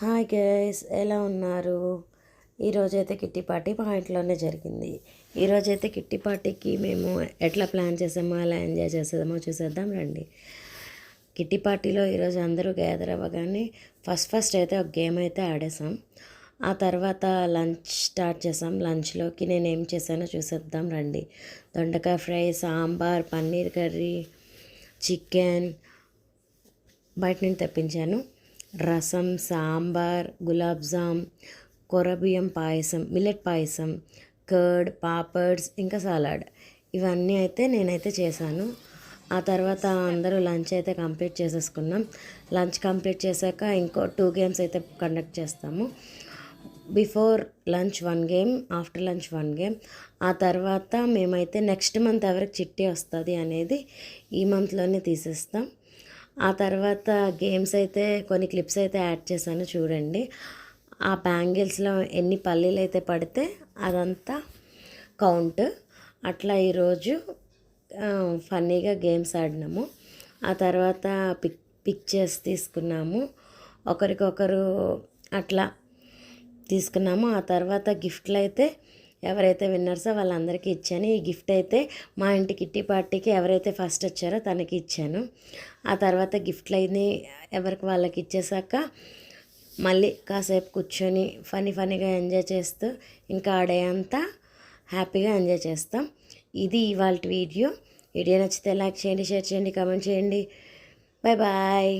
Hi guys, ఎలా ఉన్నారు? ఈరోజైతే కిట్టి పార్టీ మా ఇంట్లోనే జరిగింది. ఈరోజైతే కిట్టి పార్టీకి మేము ఎట్లా ప్లాన్ చేసామో, ఎలా ఎంజాయ్ చేసేదామో చూసేద్దాం రండి. కిట్టి పార్టీలో ఈరోజు అందరూ గ్యాదర్ అవ్వగానే ఫస్ట్ అయితే ఒక గేమ్ అయితే ఆడేసాం. ఆ తర్వాత లంచ్ స్టార్ట్ చేసాం. లంచ్లోకి నేను ఏం చేశానో చూసేద్దాం రండి. దొండకాయ fry, sambar, paneer curry, chicken బయట నుండి తెప్పించాను. రసం, సాంబార్, గులాబ్ జామ్, కొరబియ్యం పాయసం, మిల్లెట్ పాయసం, కర్డ్, పాపడ్స్, ఇంకా సలాడ్, ఇవన్నీ అయితే నేనైతే చేశాను. ఆ తర్వాత అందరూ లంచ్ అయితే కంప్లీట్ చేసేసుకున్నాం. లంచ్ కంప్లీట్ చేశాక ఇంకో 2 గేమ్స్ అయితే కండక్ట్ చేస్తాము. Before lunch 1 game, after lunch 1 game. ఆ తర్వాత మేమైతే నెక్స్ట్ మంత్ ఎవరికి చిట్టి వస్తుంది అనేది ఈ మంత్లోనే తీసేస్తాం. ఆ తర్వాత గేమ్స్ అయితే కొన్ని క్లిప్స్ అయితే యాడ్ చేశాను చూడండి. ఆ బ్యాంగిల్స్లో ఎన్ని పల్లీలు అయితే పడితే అదంతా కౌంట్. అట్లా ఈరోజు ఫన్నీగా గేమ్స్ ఆడినాము. ఆ తర్వాత పిక్చర్స్ తీసుకున్నాము, ఒకరికొకరు అట్లా తీసుకున్నాము. ఆ తర్వాత గిఫ్ట్లు అయితే ఎవరైతే విన్నర్సో వాళ్ళందరికీ ఇచ్చాను. ఈ గిఫ్ట్ అయితే మా ఇంటి కిట్టి పార్టీకి ఎవరైతే ఫస్ట్ వచ్చారో తనకి ఇచ్చాను. ఆ తర్వాత గిఫ్ట్లు అయినా ఎవరికి వాళ్ళకి ఇచ్చేసాక మళ్ళీ కాసేపు కూర్చొని ఫన్నీగా ఎంజాయ్ చేస్తూ ఇంకా ఆ డే అంతా హ్యాపీగా ఎంజాయ్ చేస్తాం. ఇది ఇవాళ వీడియో నచ్చితే లైక్ చేయండి, షేర్ చేయండి, కామెంట్ చేయండి. Bye bye.